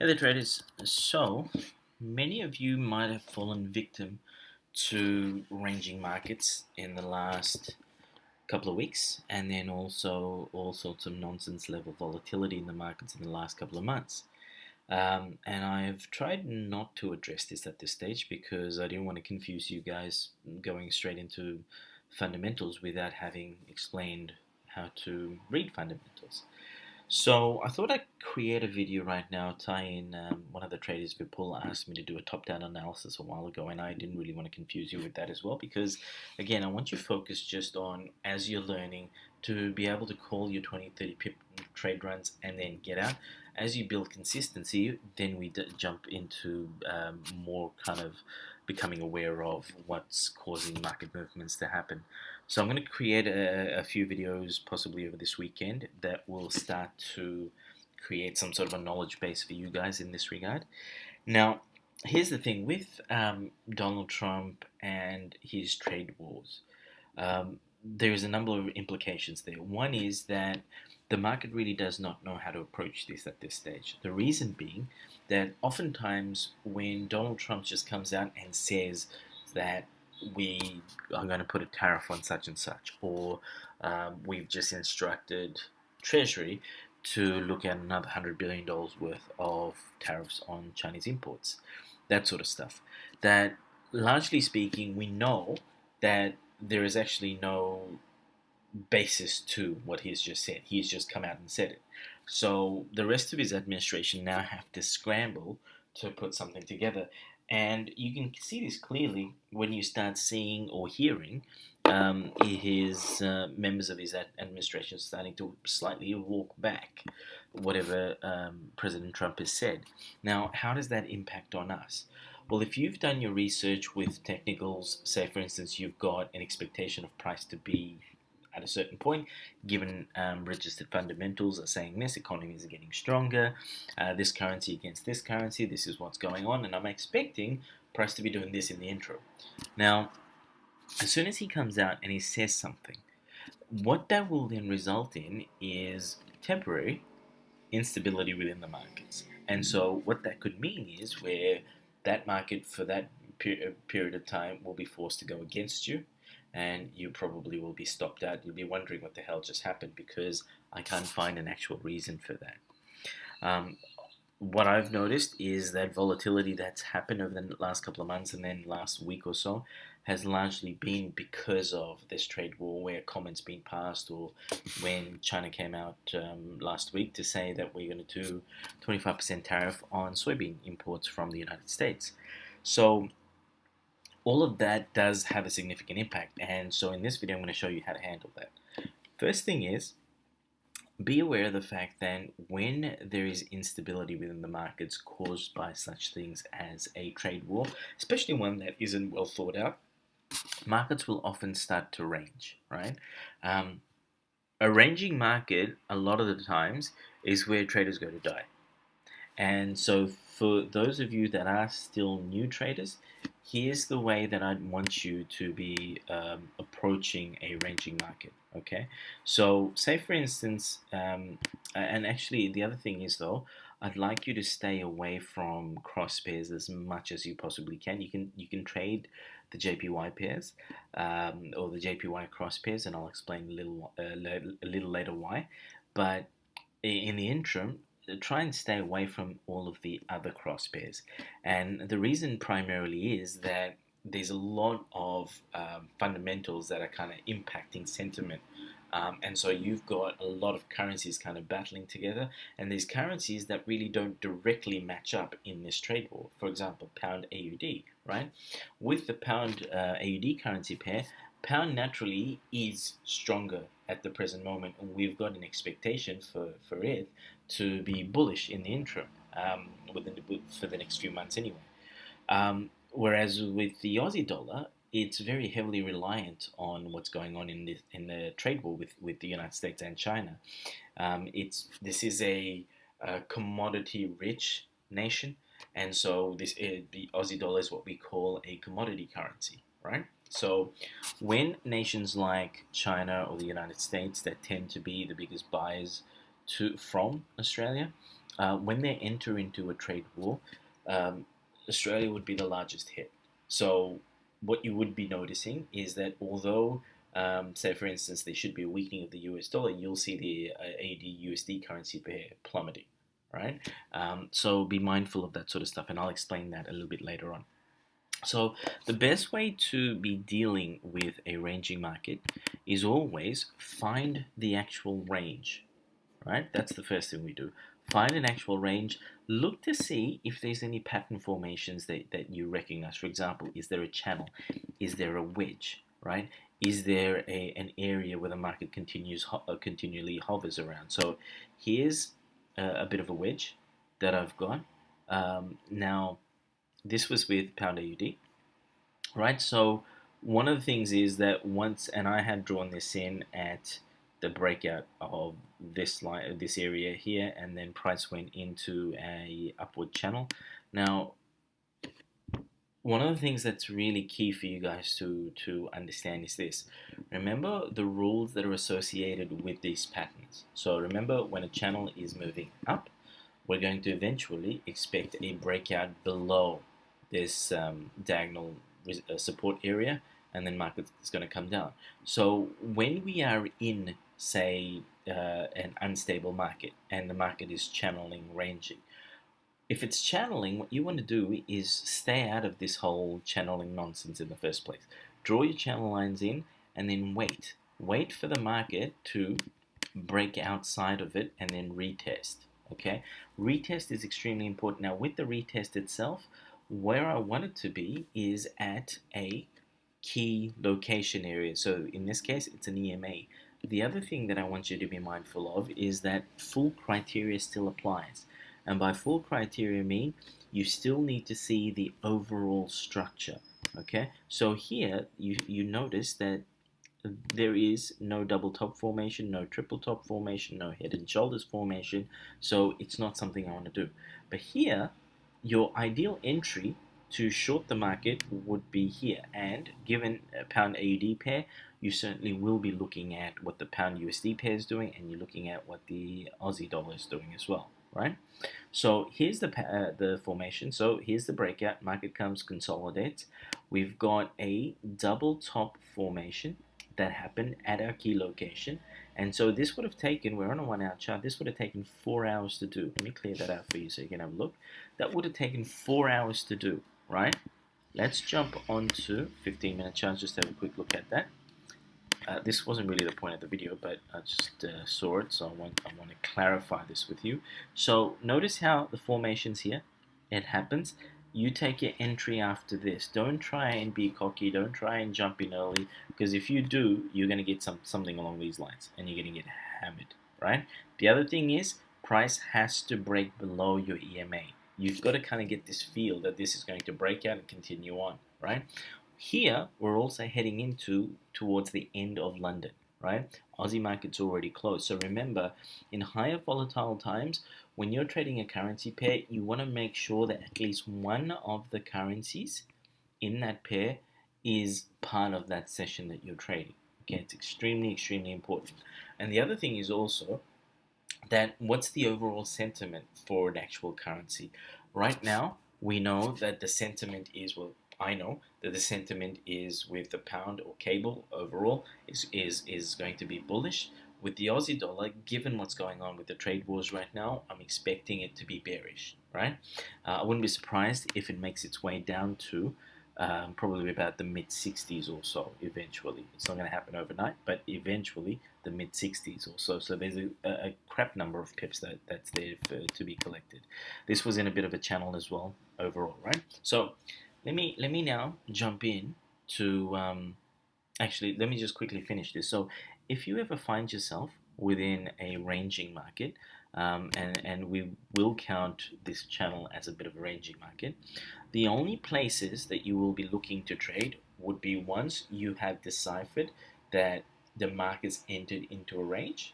Hey there, traders. So, many of you might have fallen victim to ranging markets in the last couple of weeks, and then also all sorts of nonsense level volatility in the markets in the last couple of months. And I've tried not to address this at this stage because I didn't want to confuse you guys going straight into fundamentals without having explained how to read fundamentals. So I thought I'd create a video right now, tie in one of the traders, Vipul, asked me to do a top-down analysis a while ago, and I didn't really want to confuse you with that as well because, again, I want you focused just on, as you're learning, to be able to call your 20, 30 pip trade runs and then get out. As you build consistency, then we jump into more kind of becoming aware of what's causing market movements to happen. So I'm going to create a few videos possibly over this weekend that will start to create some sort of a knowledge base for you guys in this regard. Now, here's the thing with Donald Trump and his trade wars. There's a number of implications there. One is that the market really does not know how to approach this at this stage. The reason being that oftentimes when Donald Trump just comes out and says that we are going to put a tariff on such and such, or we've just instructed Treasury to look at another $100 billion worth of tariffs on Chinese imports, that sort of stuff. That largely speaking, we know that there is actually no basis to what he's just said. He's just come out and said it. So the rest of his administration now have to scramble to put something together. And you can see this clearly when you start seeing or hearing his members of his administration starting to slightly walk back whatever President Trump has said. Now, how does that impact on us? Well, if you've done your research with technicals, say for instance you've got an expectation of price to be at a certain point, given registered fundamentals are saying this, economies are getting stronger, this currency against this currency, this is what's going on, and I'm expecting price to be doing this in the intro. Now, as soon as he comes out and he says something, what that will then result in is temporary instability within the markets. And so what that could mean is where that market for that period of time will be forced to go against you, and you probably will be stopped out. You'll be wondering what the hell just happened because I can't find an actual reason for that. What I've noticed is that volatility that's happened over the last couple of months and then last week or so has largely been because of this trade war, where comments being passed, or when China came out last week to say that we're going to do 25% tariff on soybean imports from the United States. So all of that does have a significant impact, and so in this video I'm going to show you how to handle that. First thing is, be aware of the fact that when there is instability within the markets caused by such things as a trade war, especially one that isn't well thought out, markets will often start to range, right? A ranging market, a lot of the times, is where traders go to die. And so for those of you that are still new traders, here's the way that I'd want you to be approaching a ranging market, okay? So say for instance, and actually the other thing is though, I'd like you to stay away from cross pairs as much as you possibly can. You can trade the JPY pairs or the JPY cross pairs, and I'll explain a little later why. But in the interim, try and stay away from all of the other cross pairs. And the reason primarily is that there's a lot of fundamentals that are kind of impacting sentiment. And so you've got a lot of currencies kind of battling together, and these currencies that really don't directly match up in this trade war. For example, pound AUD, right? With the pound AUD currency pair, pound naturally is stronger at the present moment, and we've got an expectation for it to be bullish in the interim for the next few months anyway. Whereas with the Aussie dollar, it's very heavily reliant on what's going on in the trade war with the United States and China. This is a commodity-rich nation, and so the Aussie dollar is what we call a commodity currency, right? So when nations like China or the United States that tend to be the biggest buyers from Australia, when they enter into a trade war, um, Australia would be the largest hit. So what you would be noticing is that although, say for instance, there should be a weakening of the US dollar, you'll see the AUD USD currency pair plummeting, right? So be mindful of that sort of stuff, and I'll explain that a little bit later on. So the best way to be dealing with a ranging market is always find the actual range, right? That's the first thing we do. Find an actual range. Look to see if there's any pattern formations that you recognize. For example, is there a channel? Is there a wedge, right? Is there an area where the market continually hovers around? So here's a bit of a wedge that I've got. Now, this was with pound AUD, right? So one of the things is that once, and I had drawn this in at the breakout of this line, this area here, and then price went into a upward channel. Now, one of the things that's really key for you guys to understand is this. Remember the rules that are associated with these patterns. So remember, when a channel is moving up, we're going to eventually expect a breakout below this diagonal support area, and then market is going to come down. So when we are in, say, an unstable market and the market is channeling, ranging, if it's channeling, what you want to do is stay out of this whole channeling nonsense in the first place. Draw your channel lines in and then wait. Wait for the market to break outside of it and then retest. Okay, retest is extremely important. Now, with the retest itself, where I want it to be is at a key location area. So in this case, it's an EMA. The other thing that I want you to be mindful of is that full criteria still applies. And by full criteria, I mean you still need to see the overall structure. Okay, so here you notice that there is no double top formation, no triple top formation, no head and shoulders formation, so it's not something I want to do. But here, your ideal entry to short the market would be here, and given a pound AUD pair, you certainly will be looking at what the pound USD pair is doing, and you're looking at what the Aussie dollar is doing as well, right? So here's the formation. So here's the breakout. Market comes, consolidates. We've got a double top formation that happened at our key location, and so this would have taken, we're on a 1 hour chart, this would have taken 4 hours to do. Let me clear that out for you so you can have a look. That would have taken 4 hours to do, right? Let's jump onto 15-minute charts, just have a quick look at that. This wasn't really the point of the video, but I just saw it, so I want to clarify this with you. So notice how the formations here, it happens. You take your entry after this. Don't try and be cocky. Don't try and jump in early, because if you do, you're going to get something along these lines, and you're going to get hammered, right? The other thing is, price has to break below your EMA. You've got to kind of get this feel that this is going to break out and continue on, right? Here, we're also heading towards the end of London, right? Aussie market's already closed. So remember, in higher volatile times, when you're trading a currency pair, you want to make sure that at least one of the currencies in that pair is part of that session that you're trading. Okay, it's extremely, extremely important. And the other thing is also that what's the overall sentiment for an actual currency? Right now, we know that the sentiment is, well, I know that the sentiment is with the pound or cable overall is going to be bullish. With the Aussie dollar, given what's going on with the trade wars right now, I'm expecting it to be bearish, right? I wouldn't be surprised if it makes its way down to probably about the mid-60s or so eventually. It's not going to happen overnight, but eventually the mid-60s or so. So there's a crap number of pips that's there to be collected. This was in a bit of a channel as well overall, right? So let me now jump in to actually, let me just quickly finish this. So if you ever find yourself within a ranging market, and we will count this channel as a bit of a ranging market, the only places that you will be looking to trade would be once you have deciphered that the market's entered into a range,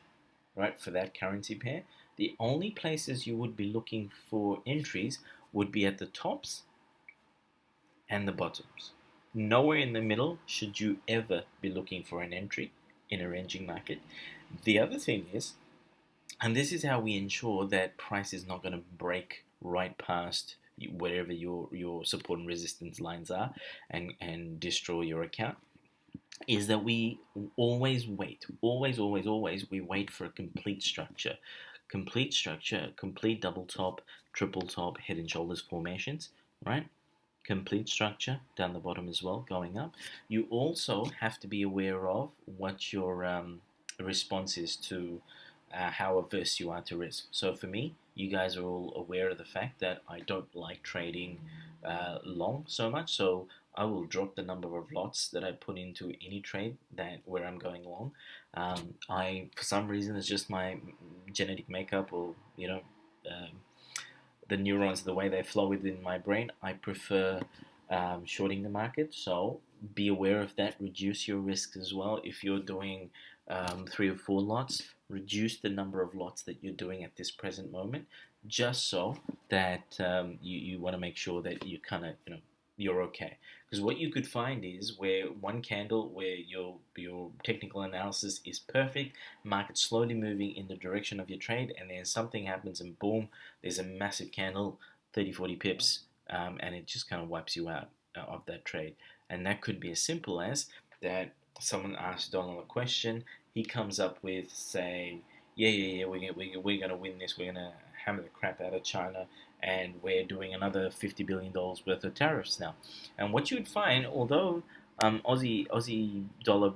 right, for that currency pair. The only places you would be looking for entries would be at the tops and the bottoms. Nowhere in the middle should you ever be looking for an entry in a ranging market. The other thing is And this is how we ensure that price is not going to break right past wherever your support and resistance lines are, and destroy your account. Is that we always wait, always we wait for a complete structure, complete double top, triple top, head and shoulders formations, right? Complete structure down the bottom as well, going up. You also have to be aware of what your response is to how averse you are to risk. So for me, you guys are all aware of the fact that I don't like trading long so much. So I will drop the number of lots that I put into any trade that where I'm going long. For some reason, it's just my genetic makeup, or um, the neurons, the way they flow within my brain. I prefer shorting the market. So be aware of that. Reduce your risks as well. If you're doing 3 or 4 lots, reduce the number of lots that you're doing at this present moment, just so that you want to make sure that you kind of you're okay. Because what you could find is where one candle where your technical analysis is perfect, market slowly moving in the direction of your trade, and then something happens and boom, there's a massive candle, 30, 40 pips, and it just kind of wipes you out of that trade. And that could be as simple as that someone asks Donald a question, he comes up with, say, yeah, we're gonna win this, we're gonna hammer the crap out of China, and we're doing another $50 billion worth of tariffs now. And what you'd find, although Aussie dollar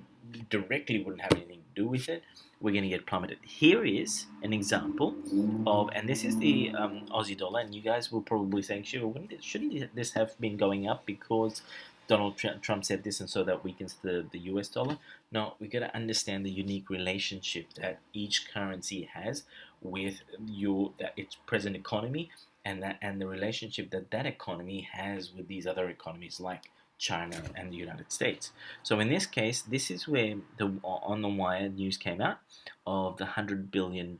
directly wouldn't have anything to do with it, we're going to get plummeted. Here is an example of, and this is the Aussie dollar, and you guys will probably say, Shiva, shouldn't this have been going up because Donald Trump said this and so that weakens the US dollar? No, we got to understand the unique relationship that each currency has with its present economy, and the relationship that that economy has with these other economies like China and the United States. So in this case, this is where the on the wire news came out of the $100 billion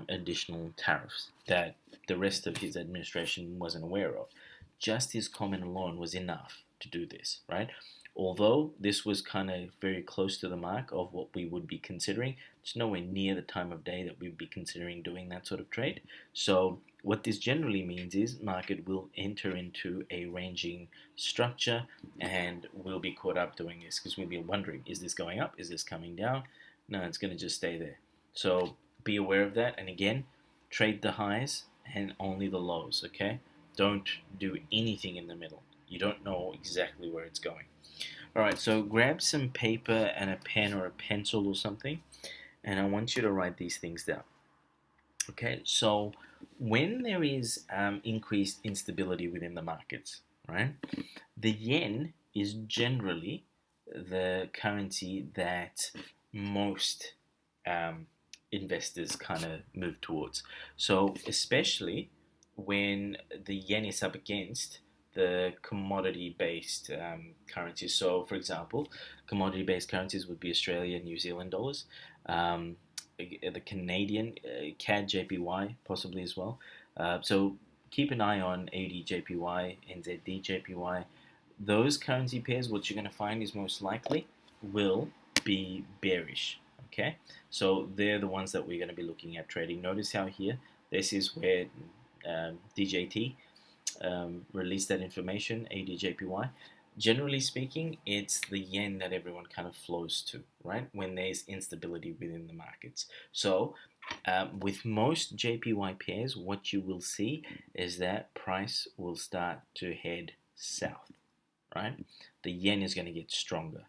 additional tariffs that the rest of his administration wasn't aware of. Just his comment alone was enough to do this, right? Although this was kind of very close to the mark of what we would be considering, it's nowhere near the time of day that we'd be considering doing that sort of trade. So what this generally means is market will enter into a ranging structure, and we'll be caught up doing this because we'll be wondering, is this going up? Is this coming down? No, it's going to just stay there. So be aware of that. And again, trade the highs and only the lows, okay? Don't do anything in the middle. You don't know exactly where it's going. All right, so grab some paper and a pen or a pencil or something, and I want you to write these things down. Okay, so when there is increased instability within the markets, right, the yen is generally the currency that most um, investors kind of move towards. So, especially when the yen is up against the commodity based currencies. So, for example, commodity based currencies would be Australia and New Zealand dollars. Um, the Canadian CAD JPY possibly as well. So keep an eye on AUD JPY, NZD JPY. Those currency pairs, what you're going to find is most likely will be bearish. Okay, so they're the ones that we're going to be looking at trading. Notice how here, this is where DJT released that information, AUD/JPY. Generally speaking, it's the yen that everyone kind of flows to, right? When there's instability within the markets. So, with most JPY pairs, what you will see is that price will start to head south, right? The yen is going to get stronger.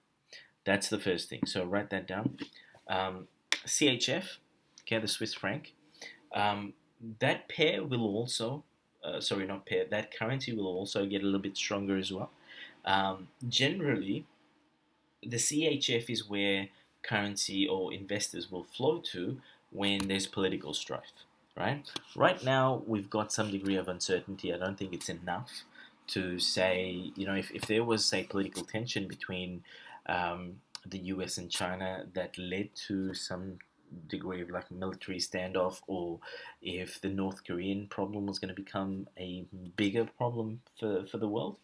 That's the first thing. So write that down. CHF, okay, the Swiss franc. That pair will also, sorry, not pair, that currency will also get a little bit stronger as well. Generally, the CHF is where currency or investors will flow to when there's political strife, right? Right now, we've got some degree of uncertainty. I don't think it's enough to say, if there was, say, political tension between the US and China that led to some degree of like military standoff, or if the North Korean problem was going to become a bigger problem for the world,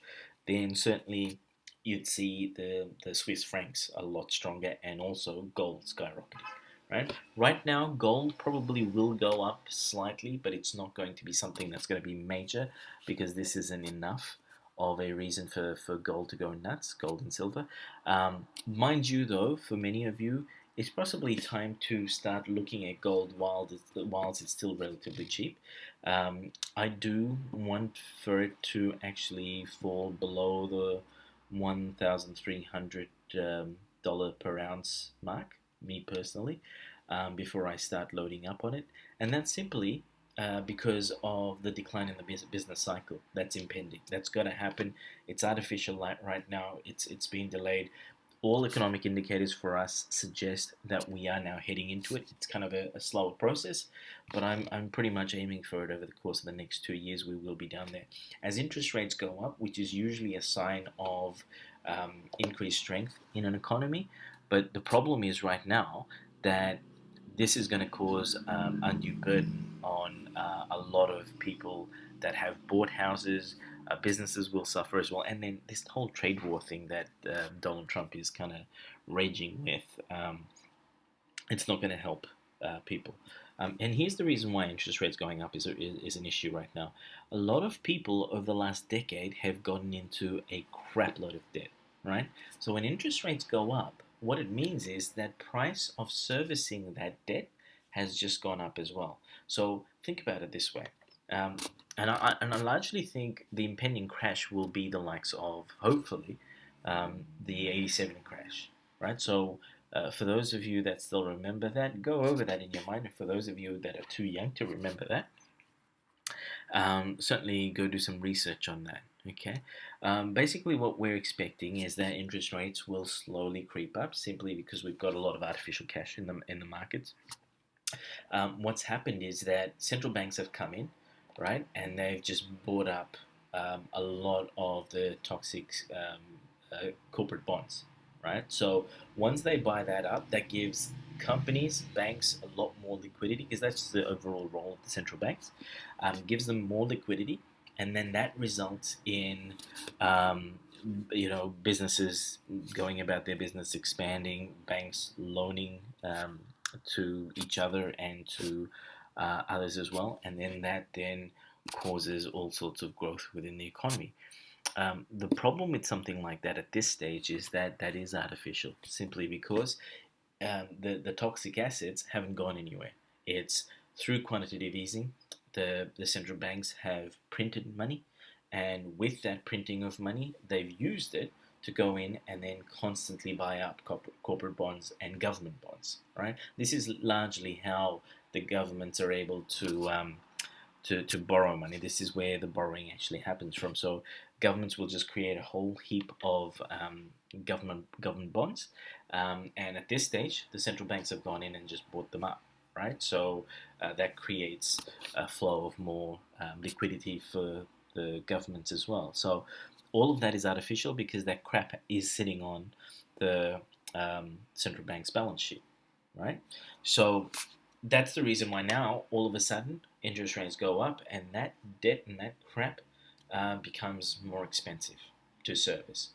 then certainly you'd see the Swiss francs a lot stronger, and also gold skyrocketing. right? Right now, gold probably will go up slightly, but it's not going to be something that's going to be major because this isn't enough of a reason for gold to go nuts, gold and silver. Mind you, though, for many of you, it's possibly time to start looking at gold whilst it's still relatively cheap. I do want for it to actually fall below the $1,300 dollar per ounce mark, me personally, before I start loading up on it. And that's simply because of the decline in the business cycle that's impending. That's going to happen. It's artificial light right now. It's been delayed. All economic indicators for us suggest that we are now heading into it. It's kind of a slower process, but I'm pretty much aiming for it over the course of the next 2 years. We will be down there. As interest rates go up, which is usually a sign of increased strength in an economy, but the problem is right now that this is going to cause undue burden on a lot of people that have bought houses. Businesses will suffer as well, and then this whole trade war thing that Donald Trump is kind of raging with, it's not going to help people. And here's the reason why interest rates going up is an issue right now. A lot of people over the last decade have gotten into a crap load of debt, right? So when interest rates go up, what it means is that price of servicing that debt has just gone up as well. So think about it this way. Um, and I largely think the impending crash will be the likes of, hopefully, the 87 crash, right? So for those of you that still remember that, go over that in your mind. And for those of you that are too young to remember that, certainly go do some research on that. Okay. Basically, what we're expecting is that interest rates will slowly creep up simply because we've got a lot of artificial cash in the markets. What's happened is that central banks have come in, right, and they've just bought up a lot of the toxic corporate bonds, right? So once they buy that up, that gives companies, banks a lot more liquidity because that's the overall role of the central banks. Gives them more liquidity, and then that results in businesses going about their business, expanding, banks loaning to each other and to others as well, and then that then causes all sorts of growth within the economy. The problem with something like that at this stage is that that is artificial, simply because the toxic assets haven't gone anywhere. It's through quantitative easing, the central banks have printed money, and with that printing of money, they've used it to go in and then constantly buy up corporate bonds and government bonds. Right? This is largely how the governments are able to borrow money. This is where the borrowing actually happens from. So governments will just create a whole heap of government bonds, and at this stage, the central banks have gone in and just bought them up. Right, so that creates a flow of more liquidity for the governments as well. So all of that is artificial because that crap is sitting on the central bank's balance sheet, right? So that's the reason why now all of a sudden interest rates go up and that debt and that crap becomes more expensive to service.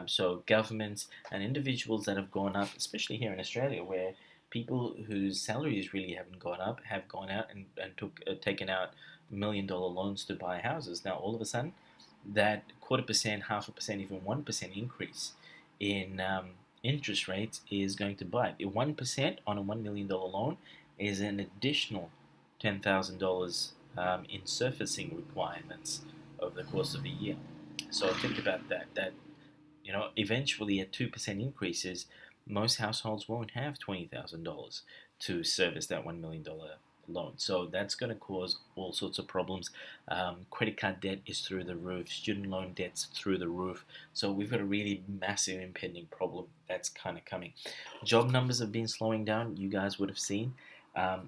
So governments and individuals that have gone up, especially here in Australia, where people whose salaries really haven't gone up have gone out and taken out $1 million loans to buy houses. Now all of a sudden, that 0.25%, 0.5%, even 1% increase in interest rates is going to bite. 1% on a $1 million loan is an additional $10,000 in surfacing requirements over the course of the year. So think about that. That eventually at 2% increases, most households won't have $20,000 to service that $1 million loan. So that's going to cause all sorts of problems. Credit card debt is through the roof. Student loan debt's through the roof. So we've got a really massive impending problem that's kind of coming. Job numbers have been slowing down. You guys would have seen.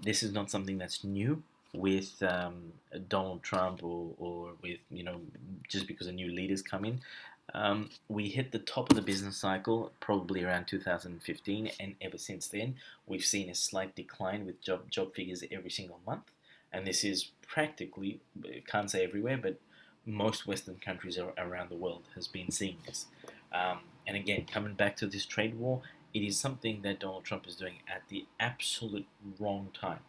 This is not something that's new with Donald Trump or with, just because a new leaders come in. We hit the top of the business cycle probably around 2015, and ever since then, we've seen a slight decline with job figures every single month. And this is practically, can't say everywhere, but most Western countries around the world has been seeing this. And again, coming back to this trade war, it is something that Donald Trump is doing at the absolute wrong time.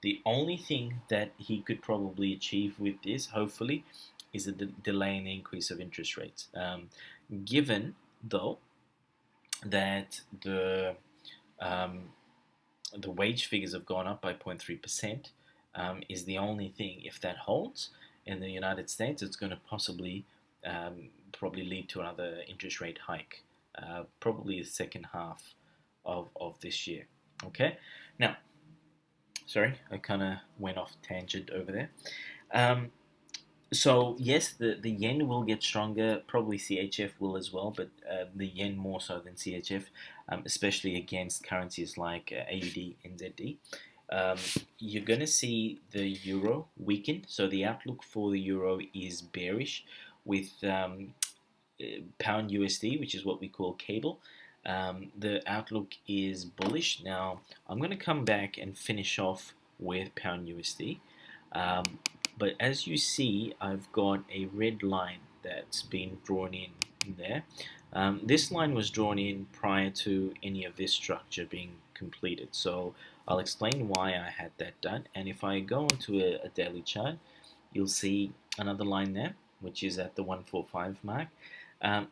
The only thing that he could probably achieve with this, hopefully, is a delay in the increase of interest rates. Given, though, that um, the wage figures have gone up by 0.3%, is the only thing. If that holds in the United States, it's going to probably lead to another interest rate hike, probably the second half of this year. Okay, now, sorry, I kind of went off tangent over there. Um, so yes, the yen will get stronger. Probably CHF will as well, but the yen more so than CHF, especially against currencies like AUD, NZD. Um, you're going to see the euro weaken. So the outlook for the euro is bearish, with pound USD, which is what we call cable. The outlook is bullish. Now I'm going to come back and finish off with pound USD. Um, but as you see, I've got a red line that's been drawn in there. This line was drawn in prior to any of this structure being completed. So I'll explain why I had that done. And if I go into a daily chart, you'll see another line there, which is at the 145 mark. Um,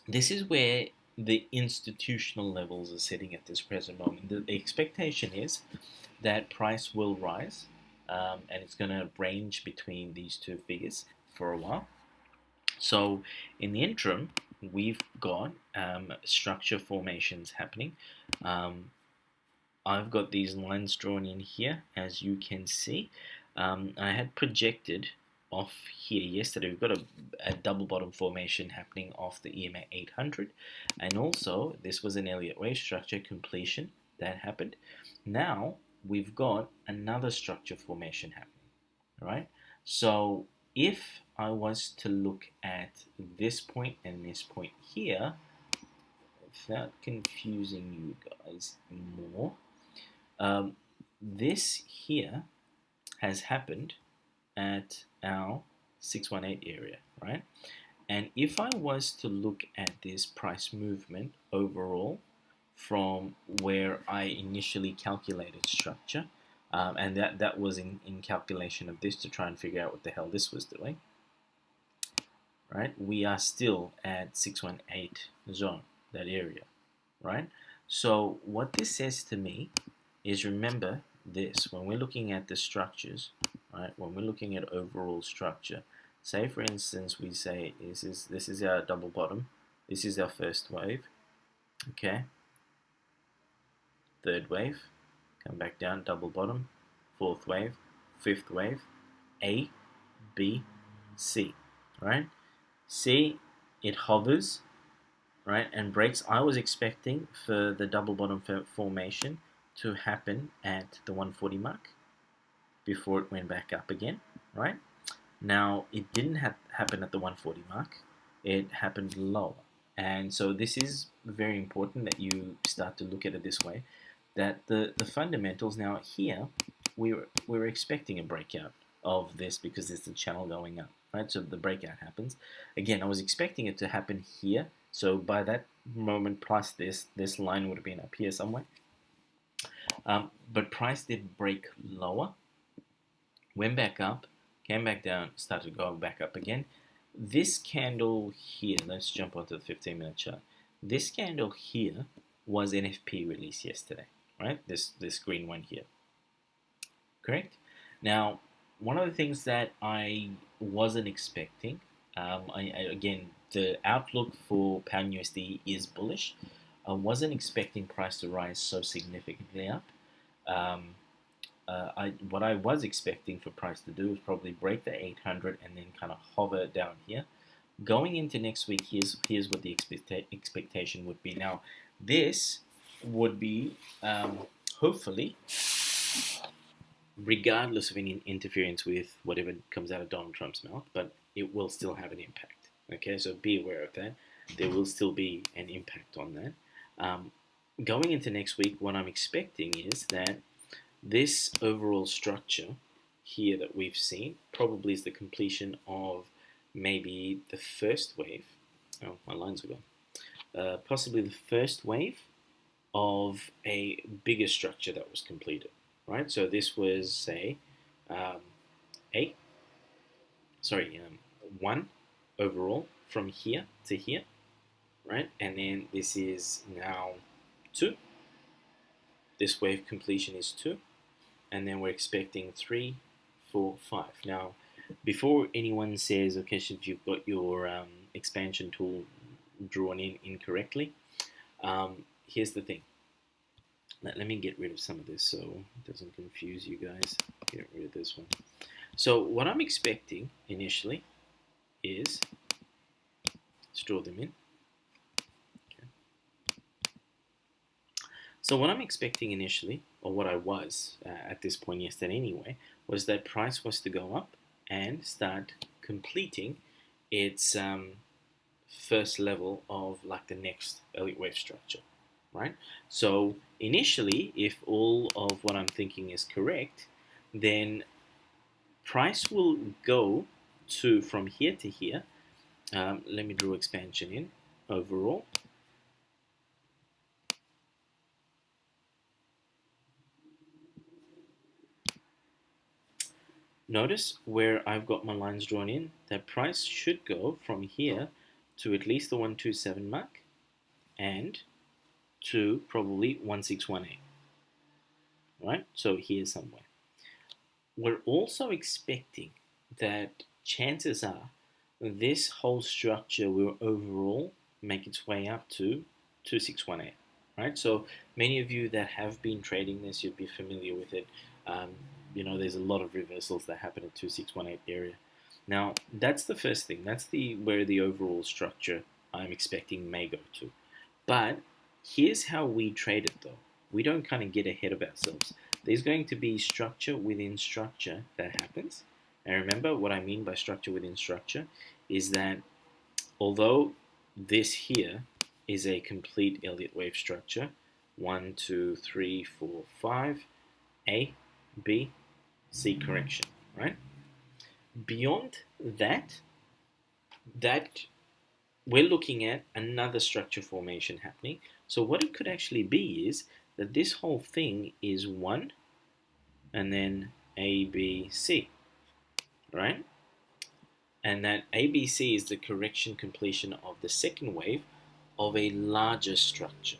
this is where the institutional levels are sitting at this present moment. The expectation is that price will rise, and it's going to range between these two figures for a while. So in the interim, we've got structure formations happening. I've got these lines drawn in here, as you can see. I had projected off here yesterday. We've got a double bottom formation happening off the EMA 800, and also this was an Elliott wave structure completion that happened. Now we've got another structure formation happening, right? So if I was to look at this point and this point here, without confusing you guys more, this here has happened at our 618 area, right? And if I was to look at this price movement overall from where I initially calculated structure, and that was in calculation of this to try and figure out what the hell this was doing, right? We are still at 618 zone, that area, right? So what this says to me is, remember this, when we're looking at the structures, right? When we're looking at overall structure, say for instance we say this is our double bottom, this is our first wave, okay? Third wave, come back down, double bottom, fourth wave, fifth wave, A, B, C, right? C, it hovers, right, and breaks. I was expecting for the double bottom formation to happen at the 140 mark before it went back up again, right? Now, it didn't happen at the 140 mark. It happened lower. And so this is very important that you start to look at it this way, that the fundamentals, now here, we were expecting a breakout of this because there's the channel going up, right? So the breakout happens. Again, I was expecting it to happen here. So by that moment plus this line would have been up here somewhere. But price did break lower, went back up, came back down, started to go back up again. This candle here, let's jump onto the 15-minute chart. This candle here was NFP release yesterday, right? This green one here, correct? Now, one of the things that I wasn't expecting, again, the outlook for pound USD is bullish. I wasn't expecting price to rise so significantly up. What I was expecting for price to do is probably break the 800 and then kind of hover down here. Going into next week, here's what the expectation would be. Now, this would be hopefully, regardless of any interference with whatever comes out of Donald Trump's mouth, but it will still have an impact. Okay, so be aware of that. There will still be an impact on that. Going into next week, what I'm expecting is that this overall structure here that we've seen probably is the completion of maybe the first wave. Oh, my lines are gone. possibly the first wave of a bigger structure that was completed, right? So this was, say, um, a sorry, one overall from here to here, right? And then this is now two. This wave completion is two, and then we're expecting three, four, five. Now, before anyone says, okay, if you've got your expansion tool drawn in incorrectly, here's the thing. Let me get rid of some of this so it doesn't confuse you guys. Get rid of this one. So what I'm expecting initially is, let's draw them in. Okay. So what I'm expecting initially, or what I was at this point yesterday anyway, was that price was to go up and start completing its first level of like the next elite wave structure, right? So initially, if all of what I'm thinking is correct, then price will go to from here to here. Let me draw expansion in overall. Notice where I've got my lines drawn in, that price should go from here to at least the 127 mark and to probably 1618, right? So here somewhere. We're also expecting that chances are this whole structure will overall make its way up to 2618, right? So many of you that have been trading this, you'll be familiar with it. There's a lot of reversals that happen at 2618 area. Now, that's the first thing. That's where the overall structure I'm expecting may go to. But here's how we trade it, though. We don't kind of get ahead of ourselves. There's going to be structure within structure that happens. And remember, what I mean by structure within structure is that although this here is a complete Elliott wave structure, 1, 2, 3, 4, 5, A, B, C correction, right? Beyond that we're looking at another structure formation happening. So what it could actually be is that this whole thing is 1 and then A, B, C, right? And that ABC is the correction completion of the second wave of a larger structure.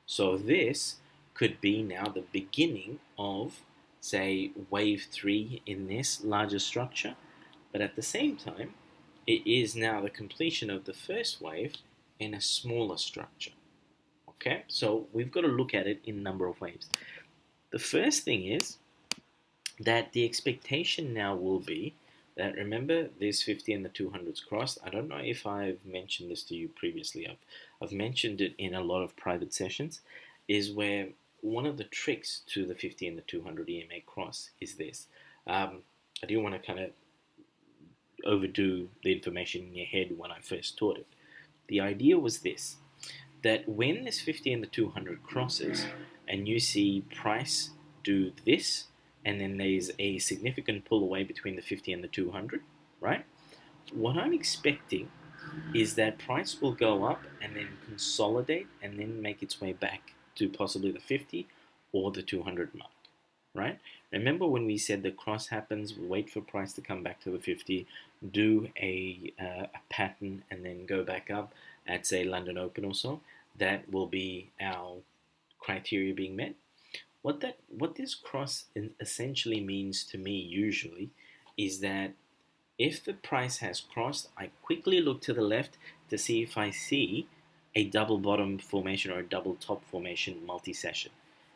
So this could be now the beginning of, say, wave 3 in this larger structure, but at the same time, it is now the completion of the first wave in a smaller structure. Okay, so we've got to look at it in a number of ways. The first thing is that the expectation now will be that, remember, this 50 and the 200s crossed. I don't know if I've mentioned this to you previously. I've mentioned it in a lot of private sessions, is where one of the tricks to the 50 and the 200 EMA cross is this. I didn't want to kind of overdo the information in your head when I first taught it. The idea was this, that when this 50 and the 200 crosses and you see price do this, and then there's a significant pull away between the 50 and the 200, right? What I'm expecting is that price will go up and then consolidate and then make its way back to possibly the 50 or the 200 mark, right? Remember when we said the cross happens, we wait for price to come back to the 50, do a pattern and then go back up at, say, London Open or so. That will be our criteria being met. What this cross essentially means to me usually is that if the price has crossed, I quickly look to the left to see if I see a double bottom formation or a double top formation multi-session.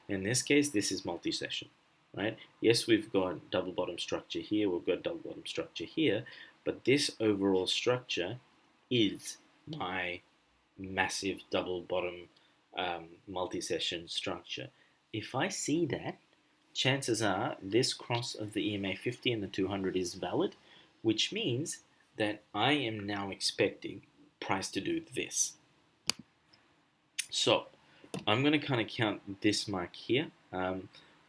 In this case, this is multi-session, right? Yes, we've got double bottom structure here, we've got double bottom structure here, but this overall structure is my massive double bottom multi-session structure. If I see that, chances are this cross of the EMA 50 and the 200 is valid, which means that I am now expecting price to do this. So I'm going to kind of count this mark here.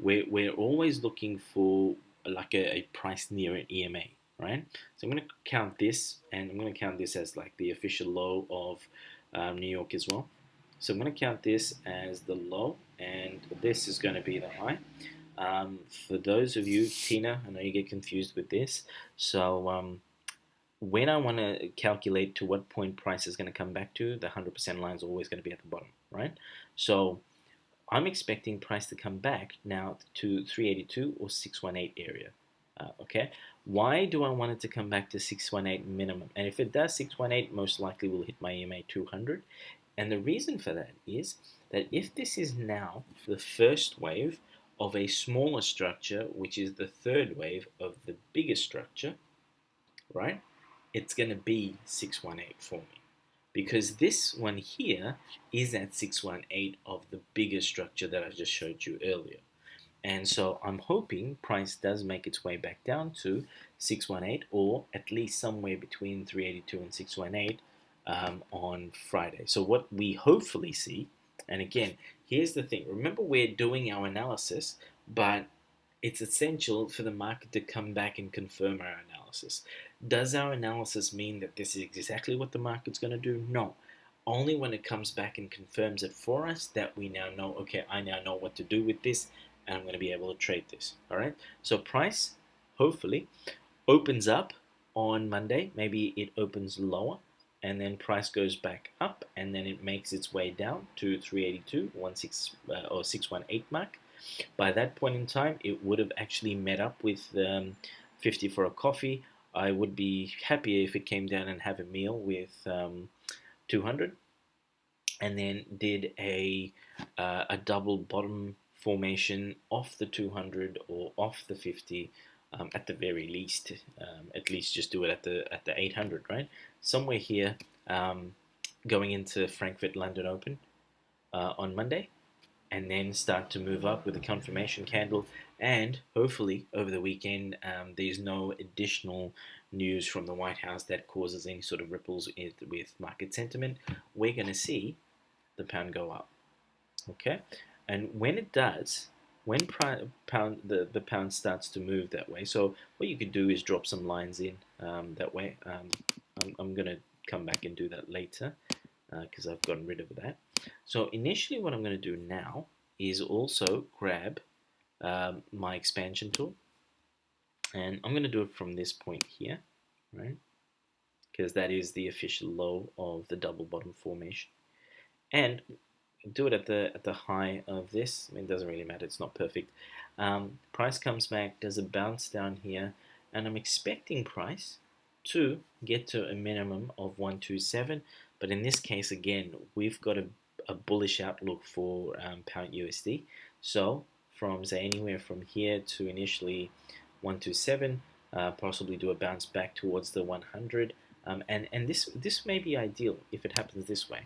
We're always looking for like a price near an EMA, right? So I'm going to count this, and I'm going to count this as like the official low of New York as well. So I'm going to count this as the low, and this is going to be the high. For those of you, Tina, I know you get confused with this. So when I want to calculate to what point price is going to come back to, the 100% line is always going to be at the bottom, right? So I'm expecting price to come back now to 382 or 618 area. Okay, why do I want it to come back to 618 minimum? And if it does 618, most likely will hit my EMA 200. And the reason for that is that if this is now the first wave of a smaller structure, which is the third wave of the bigger structure, right? It's going to be 618 for me because this one here is at 618 of the bigger structure that I just showed you earlier. And so I'm hoping price does make its way back down to 618 or at least somewhere between 382 and 618 on Friday. So what we hopefully see, and again, here's the thing. Remember, we're doing our analysis, but it's essential for the market to come back and confirm our analysis. Does our analysis mean that this is exactly what the market's going to do? No. Only when it comes back and confirms it for us that we now know, okay, I now know what to do with this and I'm going to be able to trade this. All right. So price, hopefully, opens up on Monday. Maybe it opens lower and then price goes back up and then it makes its way down to 382, 618 mark. By that point in time, it would have actually met up with 50 for a coffee. I would be happier if it came down and have a meal with 200, and then did a double bottom formation off the 200 or off the 50. At the very least, at least just do it at the 800, right? Somewhere here, going into Frankfurt London Open on Monday, and then start to move up with a confirmation candle. And hopefully, over the weekend, there's no additional news from the White House that causes any sort of ripples with market sentiment. We're going to see the pound go up. Okay, and when it does, when the pound starts to move that way, so what you could do is drop some lines in that way. I'm going to come back and do that later because I've gotten rid of that. So initially what I'm going to do now is also grab my expansion tool, and I'm going to do it from this point here, right? Because that is the official low of the double bottom formation, and do it at the high of this. I mean, it doesn't really matter, it's not perfect. Price comes back, does a bounce down here, and I'm expecting price to get to a minimum of 127, but in this case, again, we've got a bullish outlook for pound USD. So from, say, anywhere from here to initially 127, possibly do a bounce back towards the 100, and this may be ideal if it happens this way.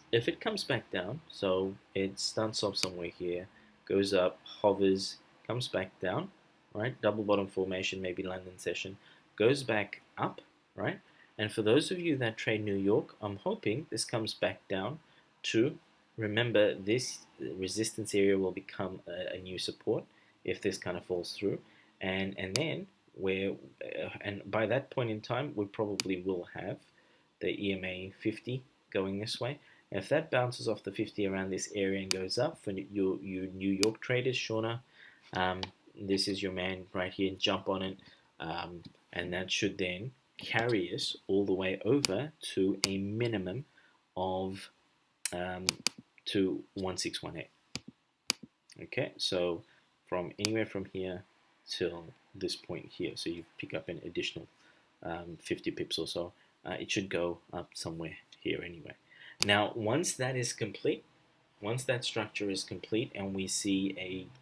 If it comes back down, so it starts off somewhere here, goes up, hovers, comes back down, right? Double bottom formation, maybe London session, goes back up, right? And for those of you that trade New York, I'm hoping this comes back down to, remember, this resistance area will become a new support if this kind of falls through. And then and by that point in time, we probably will have the EMA 50 going this way. If that bounces off the 50 around this area and goes up, for you New York traders, Shauna, this is your man right here. Jump on it, and that should then carry us all the way over to a minimum of to 1618. Okay, so from anywhere from here till this point here, so you pick up an additional 50 pips or so. It should go up somewhere here anyway. Now, once that is complete, once that structure is complete and we see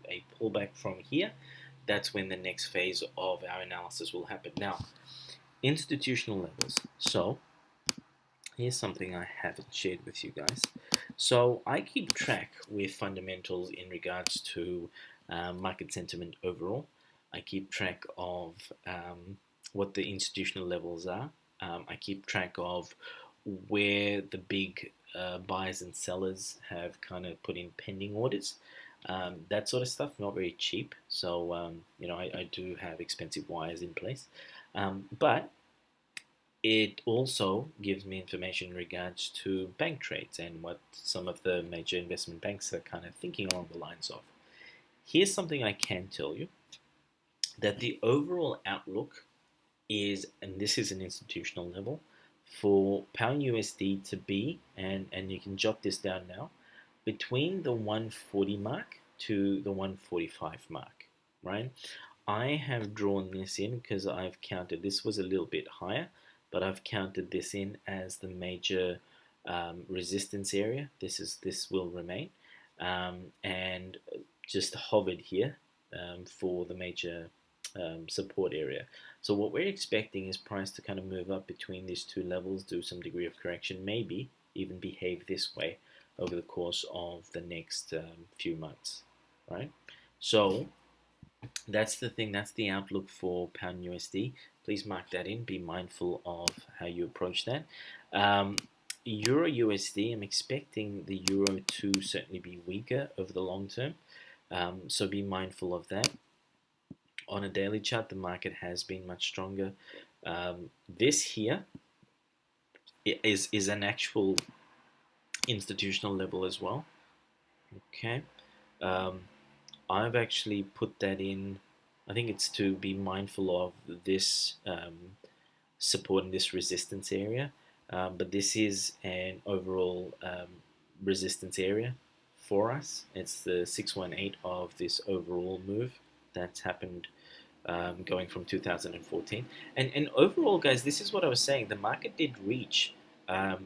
a pullback from here, that's when the next phase of our analysis will happen. Now, institutional levels. So, here's something I haven't shared with you guys. So, I keep track with fundamentals in regards to market sentiment overall. I keep track of what the institutional levels are. I keep track of where the big buyers and sellers have kind of put in pending orders. That sort of stuff, not very cheap. So, I do have expensive wires in place. But it also gives me information in regards to bank trades and what some of the major investment banks are kind of thinking along the lines of. Here's something I can tell you, that the overall outlook is, and this is an institutional level, for pound USD to be, and you can jot this down now, between the 140 mark to the 145 mark, right? I have drawn this in because I've counted, this was a little bit higher, but I've counted this in as the major resistance area. This will remain, and just hovered here for the major support area. So what we're expecting is price to kind of move up between these two levels, do some degree of correction, maybe even behave this way over the course of the next few months, right? So that's the thing, that's the outlook for pound USD. Please mark that in, be mindful of how you approach that. Euro USD, I'm expecting the euro to certainly be weaker over the long term, so be mindful of that. On a daily chart, the market has been much stronger. This here is an actual institutional level as well. Okay, I've actually put that in. I think it's to be mindful of this support in this resistance area, but this is an overall resistance area for us. It's the 618 of this overall move that's happened going from 2014. And overall, guys, this is what I was saying. The market did reach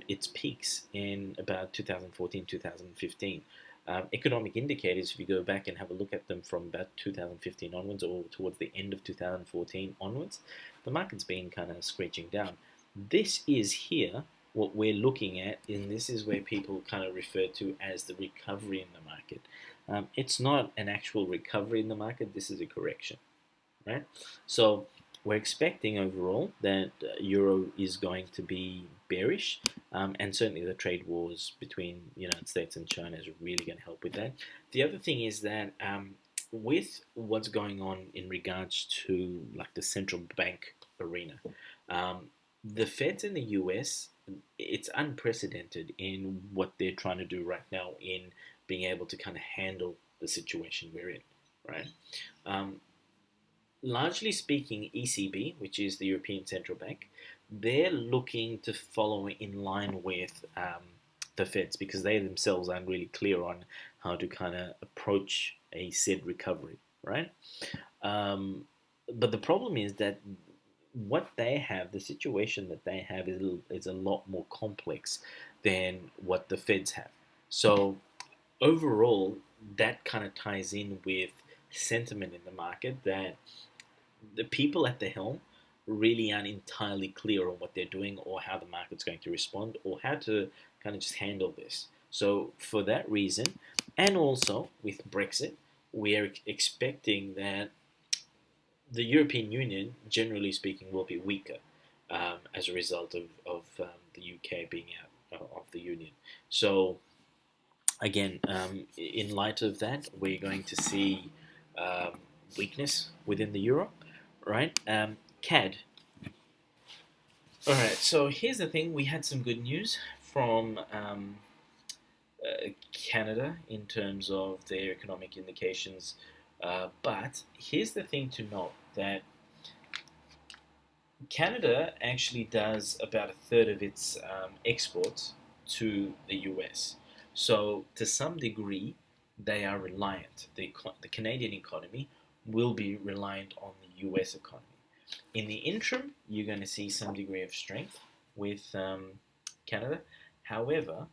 its peaks in about 2014, 2015. Economic indicators, if you go back and have a look at them from about 2015 onwards or towards the end of 2014 onwards, the market's been kind of screeching down. This is here what we're looking at, and this is where people kind of refer to as the recovery in the market. It's not an actual recovery in the market, this is a correction, right? So we're expecting overall that euro is going to be bearish, and certainly the trade wars between the United States and China is really going to help with that. The other thing is that with what's going on in regards to like the central bank arena, the Feds in the US, it's unprecedented in what they're trying to do right now in being able to kind of handle the situation we're in, right? Largely speaking, ECB, which is the European Central Bank, they're looking to follow in line with the Feds because they themselves aren't really clear on how to kind of approach a said recovery, right? But the problem is that what they have, the situation that they have is a lot more complex than what the Feds have. So overall, that kind of ties in with sentiment in the market that the people at the helm really aren't entirely clear on what they're doing or how the market's going to respond or how to kind of just handle this. So for that reason, and also with Brexit, we are expecting that the European Union, generally speaking, will be weaker as a result of the UK being out of the Union. So again, in light of that, we're going to see weakness within the euro, right? CAD. All right. So here's the thing: we had some good news from Canada in terms of their economic indications, but here's the thing to note that Canada actually does about a third of its exports to the US. So, to some degree, they are reliant. The Canadian economy will be reliant on the US economy. In the interim, you're going to see some degree of strength with Canada. However,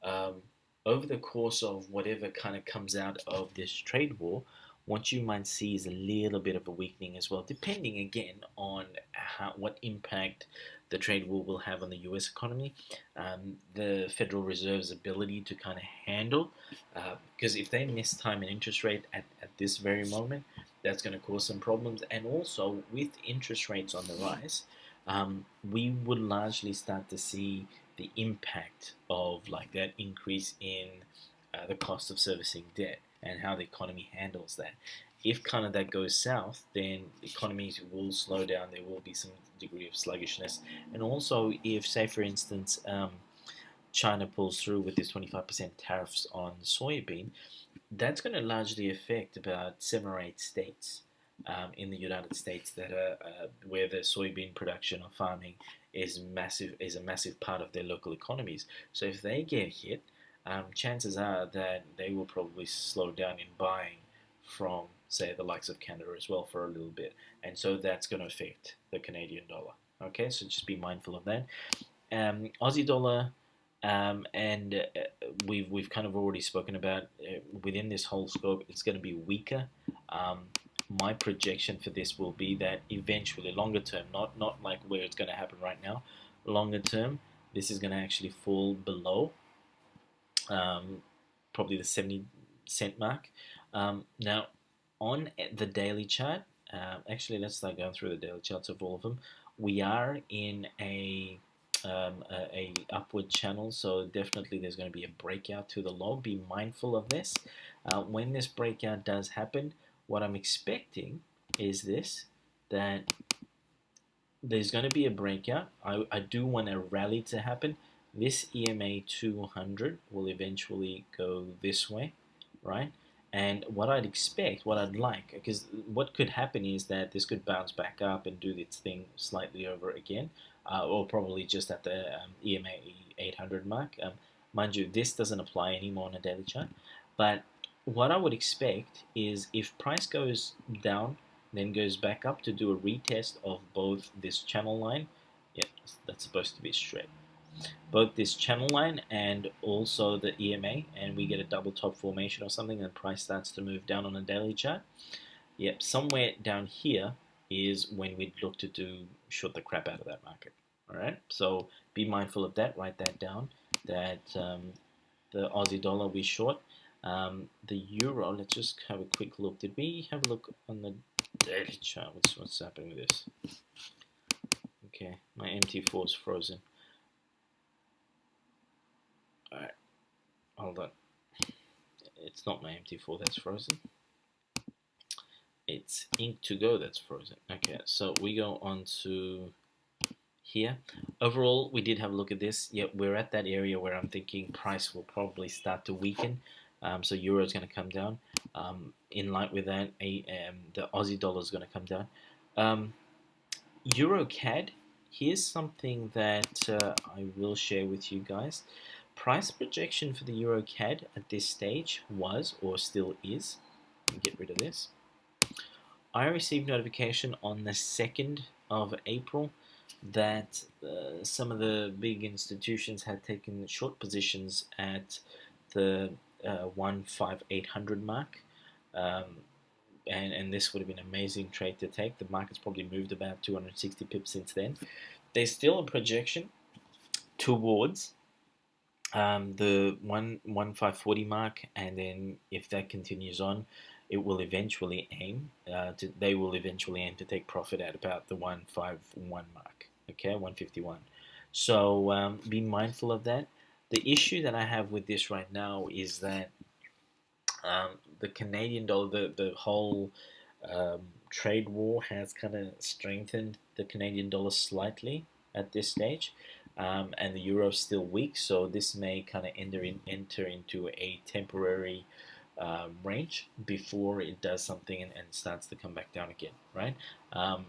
um, over the course of whatever kind of comes out of this trade war, what you might see is a little bit of a weakening as well, depending again on what impact the trade war will have on the US economy, the Federal Reserve's ability to kind of handle, because if they miss time and interest rate at this very moment, that's going to cause some problems. And also with interest rates on the rise, we would largely start to see the impact of like that increase in the cost of servicing debt and how the economy handles that. if kind of that goes south, then economies will slow down. There will be some degree of sluggishness, and also if, say, for instance, China pulls through with this 25% tariffs on soybean, that's going to largely affect about 7 or 8 states in the United States that are where the soybean production or farming is a massive part of their local economies. So if they get hit, chances are that they will probably slow down in buying from, say, the likes of Canada as well for a little bit, and so that's going to affect the Canadian dollar. Okay, so just be mindful of that. Aussie dollar, and we've kind of already spoken about within this whole scope, it's going to be weaker. Um, my projection for this will be that eventually, longer term, not like where it's going to happen right now, longer term, this is going to actually fall below um, probably the 70 cent mark. Now, on the daily chart, actually, let's start going through the daily charts of all of them. We are in a upward channel, so definitely there's going to be a breakout to the low. Be mindful of this. When this breakout does happen, what I'm expecting is this, that there's going to be a breakout. I do want a rally to happen. This EMA 200 will eventually go this way, right? And what I'd expect, what I'd like, because what could happen is that this could bounce back up and do its thing slightly over again, or probably just at the EMA 800 mark. Mind you, this doesn't apply anymore on a daily chart, but what I would expect is if price goes down, then goes back up to do a retest of both this channel line. Yeah, that's supposed to be straight. Both this channel line and also the EMA, and we get a double top formation or something, and price starts to move down on a daily chart. Yep, somewhere down here is when we'd look to do short the crap out of that market. All right, so be mindful of that. Write that down. That the Aussie dollar we short. The euro. Let's just have a quick look. Did we have a look on the daily chart? What's happening with this? Okay, my MT4 is frozen. Alright, hold on. It's not my MT4 that's frozen. It's ink to go that's frozen. Okay, so we go on to here. Overall, we did have a look at this. Yep, we're at that area where I'm thinking price will probably start to weaken. So euro is going to come down. In line with that, the Aussie dollar is going to come down. Euro CAD, here's something that I will share with you guys. Price projection for the Euro CAD at this stage was, or still is, let me get rid of this. I received notification on the 2nd of April that some of the big institutions had taken short positions at the 15800 mark. And this would have been an amazing trade to take. The market's probably moved about 260 pips since then. There's still a projection towards the 1540 mark, and then if that continues on, it will eventually aim they will eventually aim to take profit at about the 151 mark. Okay, 151. So be mindful of that. The issue that I have with this right now is that the Canadian dollar, the whole trade war has kind of strengthened the Canadian dollar slightly at this stage, and the euro is still weak. So this may kind of enter into a temporary range before it does something and starts to come back down again. Right.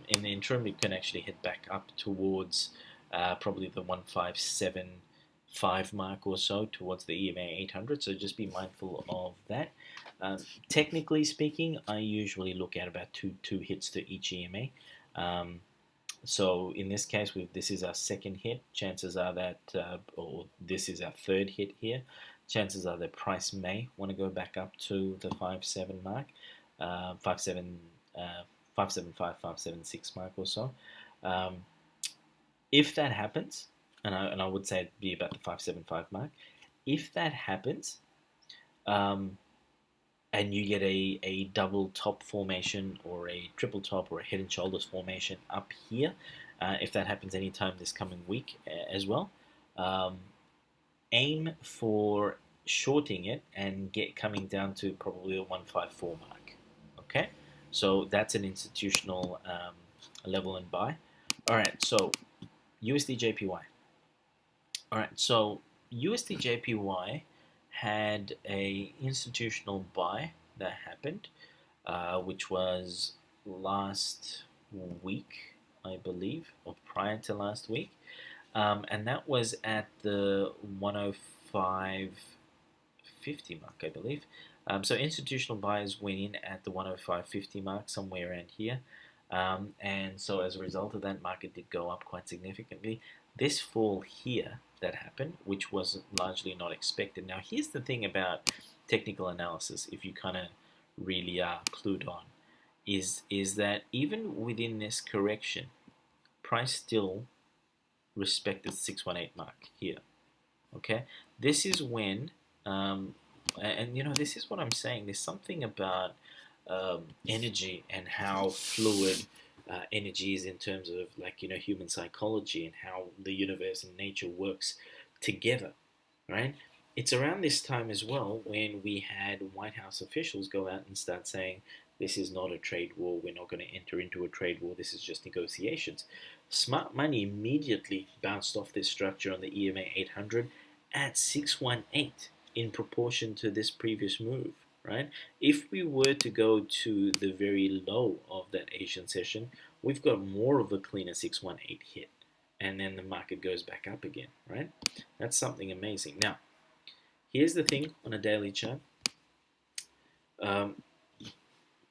In the interim, it can actually head back up towards probably the 157.5 mark or so, towards the EMA 800. So just be mindful of that. Technically speaking, I usually look at about two hits to each EMA. So in this case, this is our second hit. Chances are that, or this is our third hit here. Chances are that price may want to go back up to the 5.7 mark, 5.7, 5.75, 5.76 mark or so. If that happens, and I would say it'd be about the 5.75 mark. If that happens, and you get a double top formation or a triple top or a head and shoulders formation up here, if that happens anytime this coming week as well, aim for shorting it and coming down to probably a 154 mark. Okay, So that's an institutional level and buy. All right, so USD JPY. All right, so USD JPY had a institutional buy that happened, which was last week, I believe, or prior to last week, and that was at the 105.50 mark, I believe. So institutional buyers went in at the 105.50 mark, somewhere around here. And so as a result of that, market did go up quite significantly. This fall here that happened, which was largely not expected. Now, here's the thing about technical analysis, if you kind of really are clued on, is that even within this correction, price still respected 618 mark here. Okay, this is when, and you know, this is what I'm saying. There's something about energy and how fluid energy is in terms of, like, you know, human psychology and how the universe and nature works together, right? It's around this time as well when we had White House officials go out and start saying, this is not a trade war, we're not going to enter into a trade war, this is just negotiations. Smart money immediately bounced off this structure on the EMA 800 at 618 in proportion to this previous move, right? If we were to go to the very low of that Asian session, we've got more of a cleaner 618 hit, and then the market goes back up again, right? That's something amazing. Now, here's the thing on a daily chart. Um,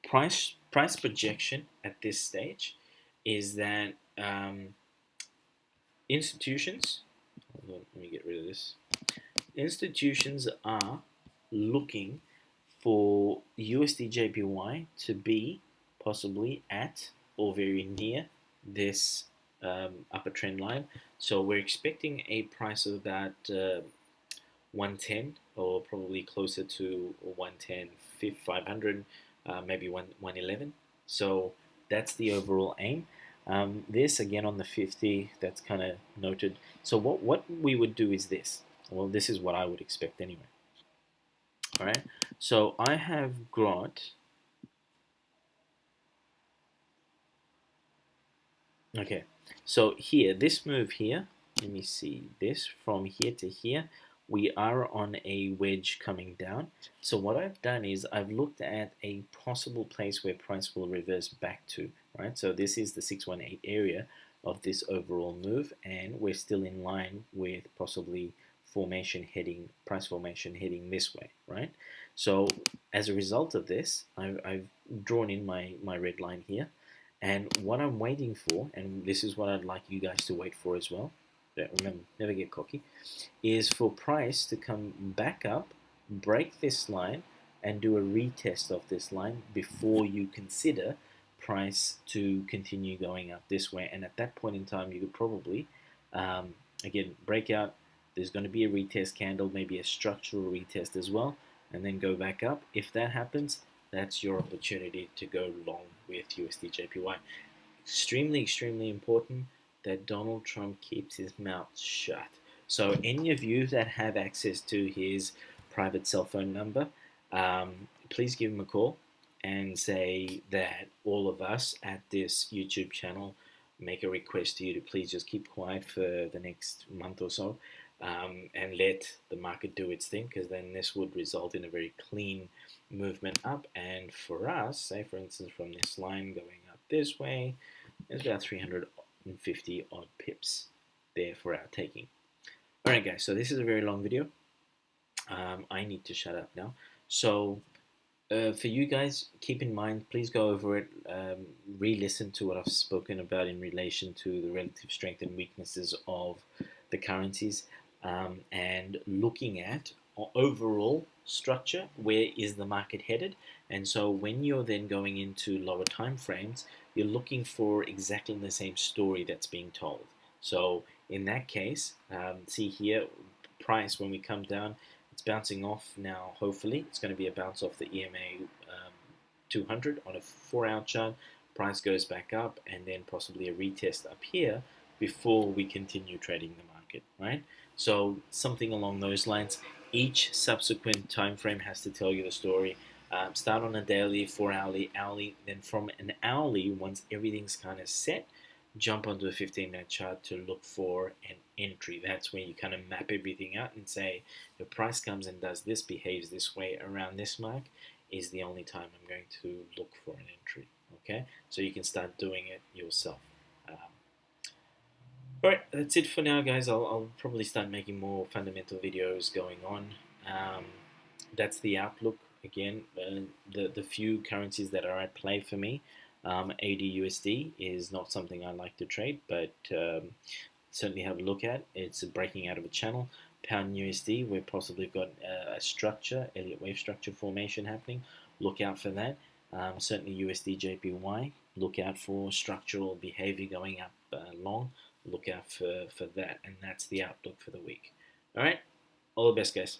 price projection at this stage is that institutions, hold on, let me get rid of this. Institutions are looking for USD JPY to be possibly at or very near this upper trend line. So we're expecting a price of about 110, or probably closer to 110, 500, maybe 111. So that's the overall aim. This again on the 50, that's kind of noted. So what we would do is this. Well, this is what I would expect anyway. All right. So I have got. Okay. So here, this move here. Let me see this from here to here. We are on a wedge coming down. So what I've done is I've looked at a possible place where price will reverse back to, right? So this is the 618 area of this overall move, and we're still in line with possibly price formation heading this way, right? So as a result of this, I've drawn in my red line here, and what I'm waiting for, and this is what I'd like you guys to wait for as well, remember, never get cocky, is for price to come back up, break this line, and do a retest of this line before you consider price to continue going up this way. And at that point in time, you could probably, again, break out. There's going to be a retest candle, maybe a structural retest as well, and then go back up. If that happens, that's your opportunity to go long with USD JPY. Extremely, extremely important that Donald Trump keeps his mouth shut. So any of you that have access to his private cell phone number, please give him a call and say that all of us at this YouTube channel make a request to you to please just keep quiet for the next month or so, and let the market do its thing, because then this would result in a very clean movement up. And for us, say for instance from this line going up this way, there's about 350 odd pips there for our taking. Alright guys, so this is a very long video. I need to shut up now. So for you guys, keep in mind, please go over it, re-listen to what I've spoken about in relation to the relative strength and weaknesses of the currencies, and looking at overall structure, where is the market headed. And so when you're then going into lower time frames, you're looking for exactly the same story that's being told. So in that case, see here, price when we come down, it's bouncing off now. Hopefully it's going to be a bounce off the EMA 200 on a 4-hour chart. Price goes back up, and then possibly a retest up here before we continue trading the market, right? So something along those lines. Each subsequent time frame has to tell you the story. Start on a daily, 4 hourly, hourly. Then from an hourly, once everything's kind of set, jump onto a 15-minute chart to look for an entry. That's where you kind of map everything out and say, the price comes and does this, behaves this way around this mark, is the only time I'm going to look for an entry. Okay, so you can start doing it yourself. Um, all right, that's it for now, guys. I'll probably start making more fundamental videos going on. Um, that's the outlook again. The few currencies that are at play for me. AUD/USD is not something I like to trade, but certainly have a look at. It's breaking out of a channel. Pound USD, we've possibly got a structure, Elliott wave structure formation happening. Look out for that. Certainly USD JPY, look out for structural behavior going up long. Look out for that, and that's the outlook for the week. All right, all the best, guys.